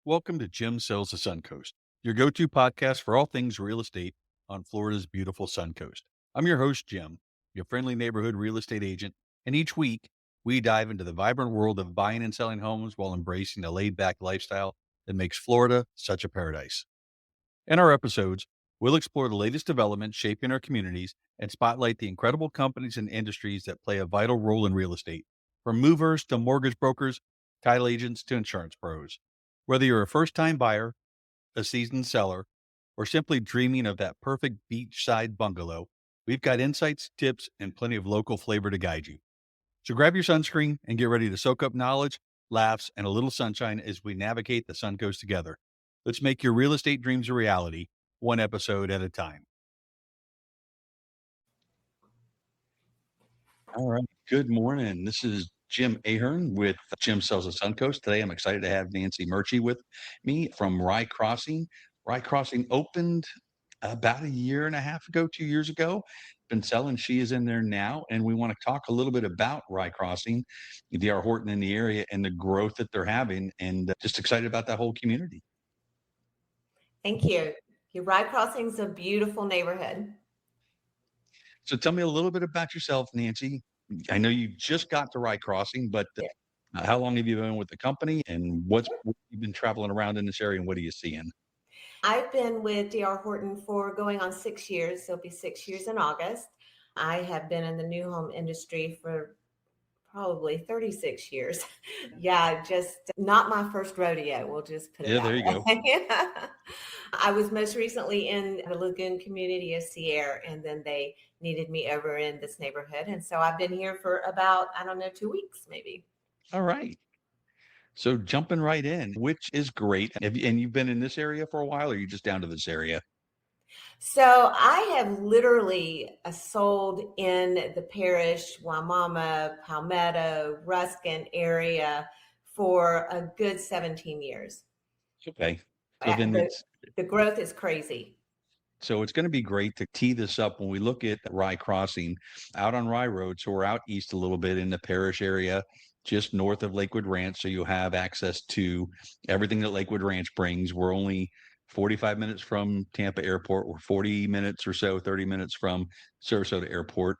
Welcome to Jim Sells the Suncoast, your go-to podcast for all things real estate on Florida's beautiful Suncoast. I'm your host, Jim, your friendly neighborhood real estate agent, and each week we dive into the vibrant world of buying and selling homes while embracing the laid-back lifestyle that makes Florida such a paradise. In our episodes, we'll explore the latest developments shaping our communities and spotlight the incredible companies and industries that play a vital role in real estate, from movers to mortgage brokers, title agents to insurance pros. Whether you're a first-time buyer, a seasoned seller, or simply dreaming of that perfect beachside bungalow, we've got insights, tips, and plenty of local flavor to guide you. So grab your sunscreen and get ready to soak up knowledge, laughs, and a little sunshine as we navigate the Suncoast together. Let's make your real estate dreams a reality, one episode at a time. All right. Good morning. This is Jim Ahern with Jim Sells the Suncoast. Today, I'm excited to have Nancy Murchie with me from Rye Crossing. Rye Crossing opened about a year and a half ago, 2 years ago. Been selling. She is in there now, and we want to talk a little bit about Rye Crossing, D.R. Horton in the area, and the growth that they're having, and just excited about that whole community. Thank you. Rye Crossing is a beautiful neighborhood. So tell me a little bit about yourself, Nancy. I know you just got to Rye Crossing, but how long have you been with the company, and what you've been traveling around in this area, and what are you seeing? I've been with D.R. Horton for going on 6 years. So it'll be 6 years in August. I have been in the new home industry for probably 36 years. Yeah, just not my first rodeo. We'll just put it Yeah, that there you go. way. I was most recently in the Lagoon community of Sierra, and then they needed me over in this neighborhood. And so I've been here for about, 2 weeks, maybe. All right. So jumping right in, which is great. And you've been in this area for a while, or are you just down to this area? So I have literally sold in the Parrish, Waimama, Palmetto, Ruskin area for a good 17 years. Okay. So then The growth is crazy. So it's going to be great to tee this up when we look at Rye Crossing out on Rye Road. So we're out east a little bit in the Parrish area, just north of Lakewood Ranch. So you have access to everything that Lakewood Ranch brings. We're only 45 minutes from Tampa Airport. We're 40 minutes or so, 30 minutes from Sarasota Airport,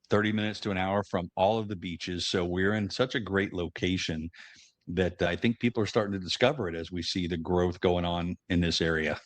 30 minutes to an hour from all of the beaches. So we're in such a great location that I think people are starting to discover it as we see the growth going on in this area.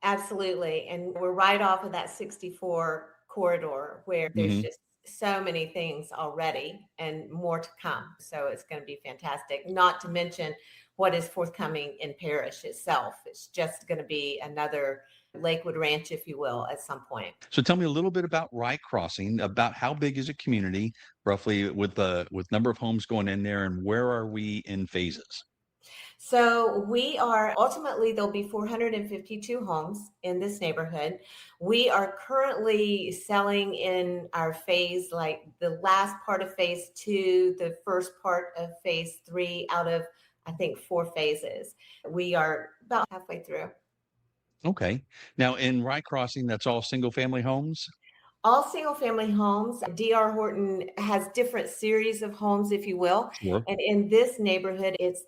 Absolutely. And we're right off of that 64 corridor where there's Mhm. just so many things already and more to come. So it's going to be fantastic. Not to mention what is forthcoming in Parrish itself. It's just going to be another Lakewood Ranch, if you will, at some point. So tell me a little bit about Rye Crossing, about how big is a community, roughly with number of homes going in there, and where are we in phases? So we are ultimately, there'll be 452 homes in this neighborhood. We are currently selling in our phase, like the last part of phase two, the first part of phase three out of, I think, 4 phases. We are about halfway through. Okay. Now in Rye Crossing, that's all single family homes? All single family homes. D.R. Horton has different series of homes, if you will. Sure. And in this neighborhood, it's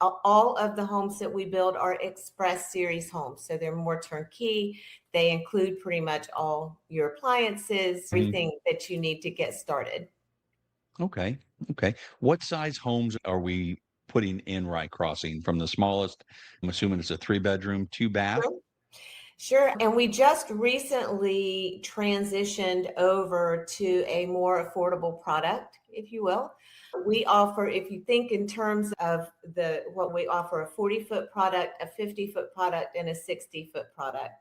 all of the homes that we build are express series homes. So they're more turnkey. They include pretty much all your appliances, Mhm. everything that you need to get started. Okay. Okay. What size homes are we putting in Rye Crossing from the smallest? I'm assuming it's a 3-bedroom, 2-bath. Sure. And we just recently transitioned over to a more affordable product, if you will. We offer, if you think in terms of what we offer, a 40-foot product, a 50-foot product, and a 60-foot product.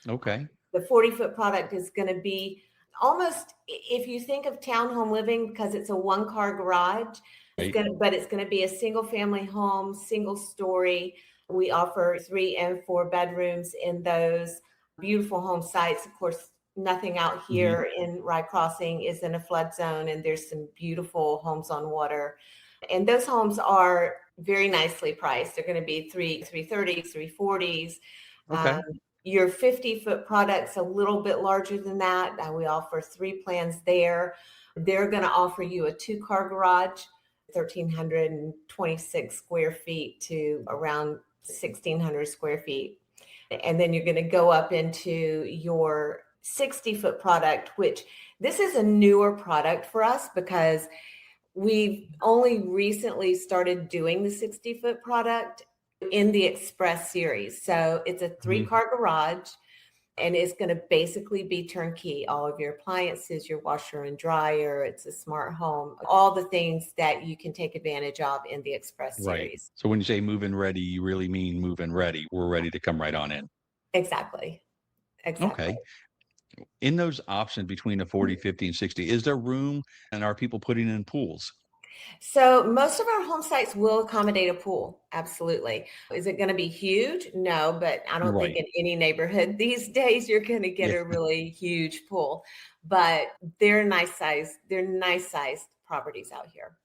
Okay. The 40-foot product is going to be almost, if you think of townhome living, because it's a one-car garage, Right. but it's going to be a single family home, single story. We offer 3 and 4 bedrooms in those beautiful home sites. Of course, nothing out Mhm. here in Rye Crossing is in a flood zone, and there's some beautiful homes on water. And those homes are very nicely priced. They're going to be 330s, 340s. Okay. Your 50-foot product's a little bit larger than that. We offer 3 plans there. They're going to offer you a 2-car garage, 1,326 square feet to around 1,600 square feet. And then you're going to go up into your 60-foot product, which this is a newer product for us because we've only recently started doing the 60-foot product in the Express series. So it's a 3-car garage, and it's going to basically be turnkey. All of your appliances, your washer and dryer, it's a smart home, all the things that you can take advantage of in the Express Right. series. So when you say move-in ready, you really mean move-in ready. We're ready to come right on in. Exactly. Exactly. Okay. In those options between the 40, 50, and 60, is there room and are people putting in pools? So most of our home sites will accommodate a pool. Absolutely. Is it going to be huge? No, but I don't think Right. in any neighborhood these days you're going to get Yeah. a really huge pool. But they're nice size. They're nice sized properties out here.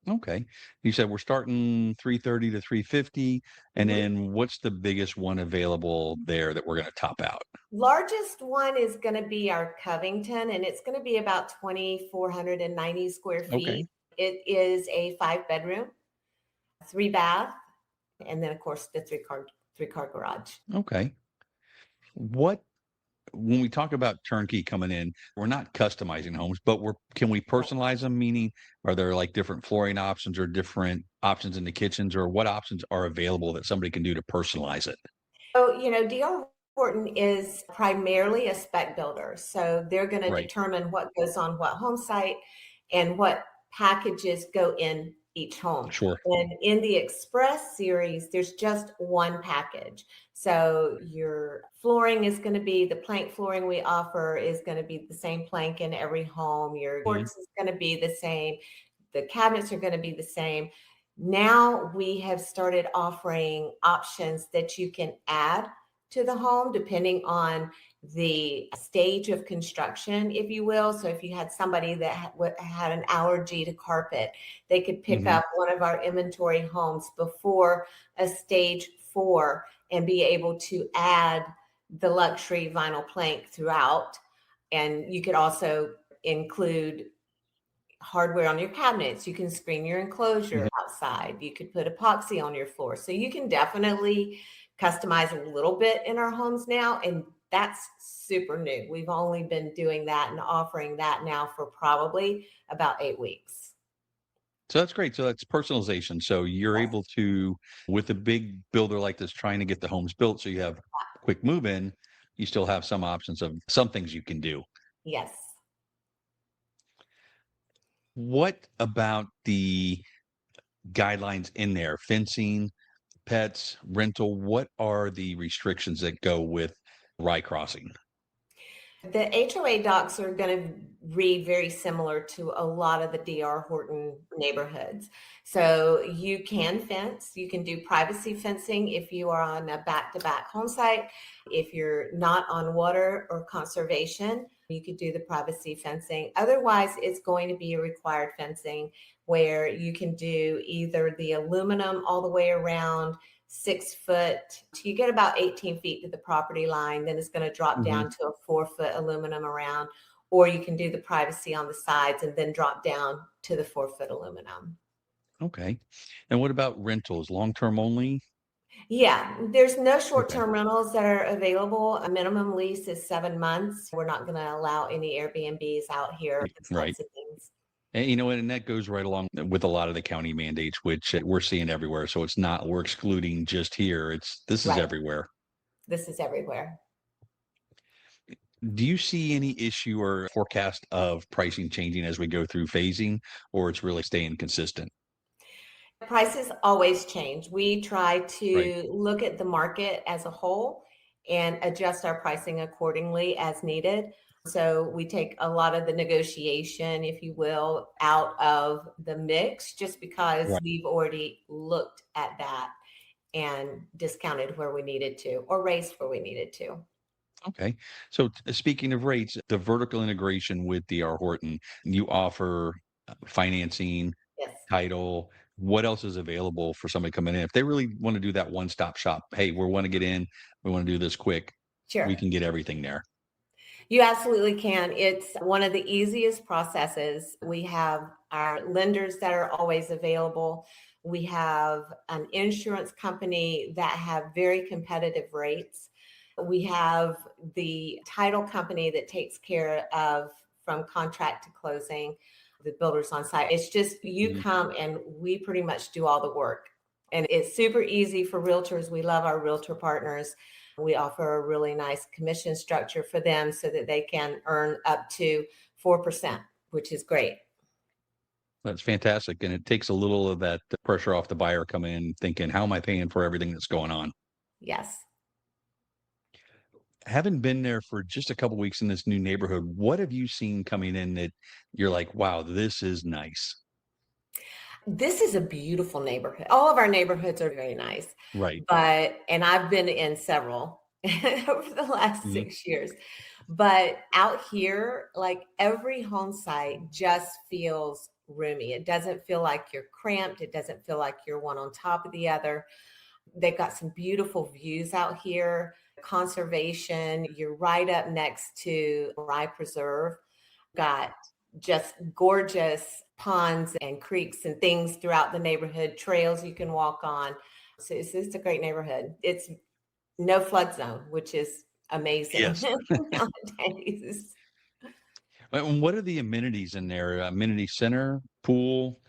Okay. You said we're starting 330 to 350. And Mhm. then what's the biggest one available there that we're going to top out? Largest one is going to be our Covington, and it's going to be about 2,490 square Okay. feet. It is a 5-bedroom, 3-bath, and then of course the three car garage. Okay. What when we talk about turnkey coming in, we're not customizing homes, but can we personalize them? Meaning, are there like different flooring options or different options in the kitchens, or what options are available that somebody can do to personalize it? So, D.R. Horton is primarily a spec builder. So they're going to Right. determine what goes on what home site and what packages go in each home. Sure. And in the Express series, there's just one package. So your flooring is going to be the plank flooring we offer is going to be the same plank in every home. Your Mhm. quartz is going to be the same. The cabinets are going to be the same. Now we have started offering options that you can add to the home depending on the stage of construction, if you will. So if you had somebody that had an allergy to carpet, they could pick Mhm. up one of our inventory homes before a stage 4 and be able to add the luxury vinyl plank throughout. And you could also include hardware on your cabinets. You can screen your Mhm. enclosure outside. You could put epoxy on your floor. So you can definitely customize a little bit in our homes now. And that's super new. We've only been doing that and offering that now for probably about 8 weeks. So that's great. So that's personalization. So you're Yes. able to, with a big builder like this, trying to get the homes built, so you have quick move in. You still have some options of some things you can do. Yes. What about the guidelines in there? Fencing, pets, rental, what are the restrictions that go with Rye Crossing? The HOA docs are going to read very similar to a lot of the DR Horton neighborhoods. So you can fence, you can do privacy fencing if you are on a back-to-back home site. If you're not on water or conservation, you could do the privacy fencing. Otherwise, it's going to be a required fencing where you can do either the aluminum all the way around 6 foot. You get about 18 feet to the property line, then it's going to drop Mhm. down to a 4 foot aluminum around, or you can do the privacy on the sides and then drop down to the 4 foot aluminum. Okay. And what about rentals? Long-term only? Yeah, there's no Okay. short-term rentals that are available. A minimum lease is 7 months. We're not going to allow any Airbnbs out here, those Right. types of things. And you know what? And that goes right along with a lot of the county mandates, which we're seeing everywhere. So it's not we're excluding just here. This is Right. everywhere. This is everywhere. Do you see any issue or forecast of pricing changing as we go through phasing, or it's really staying consistent? Prices always change. We try Right. to look at the market as a whole and adjust our pricing accordingly as needed. So we take a lot of the negotiation, if you will, out of the mix just because Right. we've already looked at that and discounted where we needed to or raised where we needed to. Okay. So speaking of rates, the vertical integration with D.R. Horton, you offer financing, Yes, title. What else is available for somebody coming in? If they really want to do that one-stop shop, hey, we want to get in, we want to do this quick, we sure. can get everything there. You absolutely can. It's one of the easiest processes. We have our lenders that are always available. We have an insurance company that have very competitive rates. We have the title company that takes care of from contract to closing, the builders on site. It's just you Mhm. come and we pretty much do all the work. And it's super easy for realtors. We love our realtor partners. We offer a really nice commission structure for them so that they can earn up to 4%, which is great. That's fantastic, and it takes a little of that pressure off the buyer coming in thinking, "How am I paying for everything that's going on?" Yes. Having been there for just a couple weeks in this new neighborhood, what have you seen coming in that you're like, "Wow, this is nice." This is a beautiful neighborhood. All of our neighborhoods are very nice, Right. and I've been in several over the last Mhm. 6 years. But out here, like every home site just feels roomy. It doesn't feel like you're cramped. It doesn't feel like you're one on top of the other. They've got some beautiful views out here, conservation. You're right up next to Rye Preserve. Got just gorgeous ponds and creeks and things throughout the neighborhood, trails you can walk on. So it's a great neighborhood. It's no flood zone, which is amazing Yes. nowadays. And what are the amenities in there? Amenity center, pool,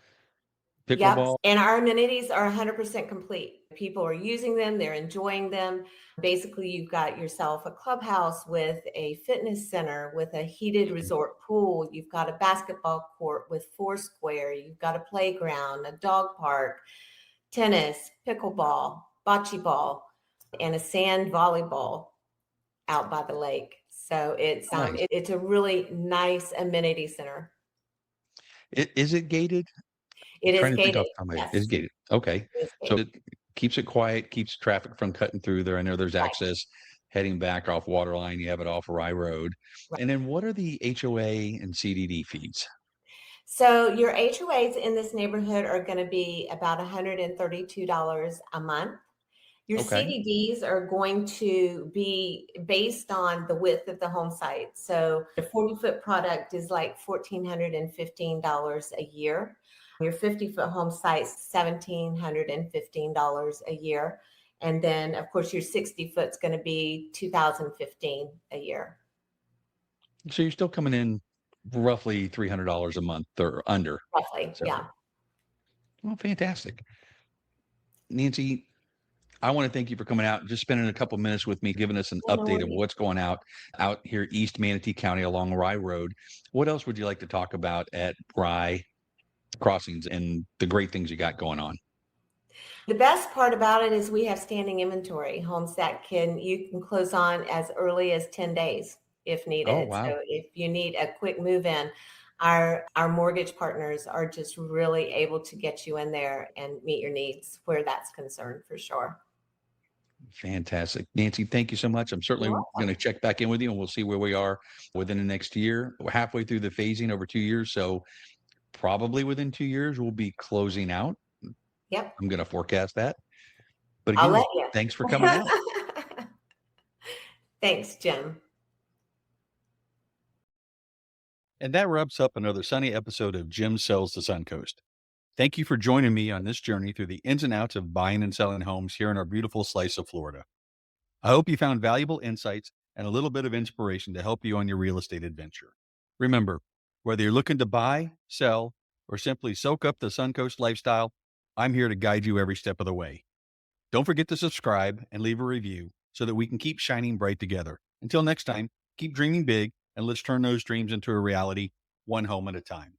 Yep. pickleball? And our amenities are 100% complete. People are using them, they're enjoying them. Basically, you've got yourself a clubhouse with a fitness center with a heated Mhm. resort pool. You've got a basketball court with Foursquare. You've got a playground, a dog park, tennis, pickleball, bocce ball, and a sand volleyball out by the lake. So Nice. it's a really nice amenity center. Is it gated? It is Trying to think gated. off the top of my head. It's Yes, gated. Okay. it is So gated. it keeps it quiet, keeps traffic from cutting through there. I know there's Right. access heading back off Waterline. You have it off Rye Road. Right. And then what are the HOA and CDD fees? So your HOAs in this neighborhood are going to be about $132 a month. Your Okay. CDDs are going to be based on the width of the home site. So the 40-foot product is like $1,415 a year. Your 50-foot home site's $1,715 a year. And then of course your 60-foot's going to be $2,015 a year. So you're still coming in roughly $300 a month or under. Roughly. So, Yeah. well, fantastic. Nancy, I want to thank you for coming out and just spending a couple minutes with me, giving us an Yeah, no update of worries. what's going out here East Manatee County along Rye Road. What else would you like to talk about at Rye Crossings and the great things you got going on? The best part about it is we have standing inventory, homes that you can close on as early as 10 days if Oh, needed. wow. So if you need a quick move in, our mortgage partners are just really able to get you in there and meet your needs where that's concerned for sure. Fantastic. Nancy, thank you so much. I'm certainly You're going to welcome. check back in with you and we'll see where we are within the next year. We're halfway through the phasing over 2 years. So probably within 2 years, we'll be closing out. Yep. I'm going to forecast that. But I'll again, let you. thanks for coming out. Thanks, Jim. And that wraps up another sunny episode of Jim Sells the Suncoast. Thank you for joining me on this journey through the ins and outs of buying and selling homes here in our beautiful slice of Florida. I hope you found valuable insights and a little bit of inspiration to help you on your real estate adventure. Remember, whether you're looking to buy, sell, or simply soak up the Suncoast lifestyle, I'm here to guide you every step of the way. Don't forget to subscribe and leave a review so that we can keep shining bright together. Until next time, keep dreaming big and let's turn those dreams into a reality, one home at a time.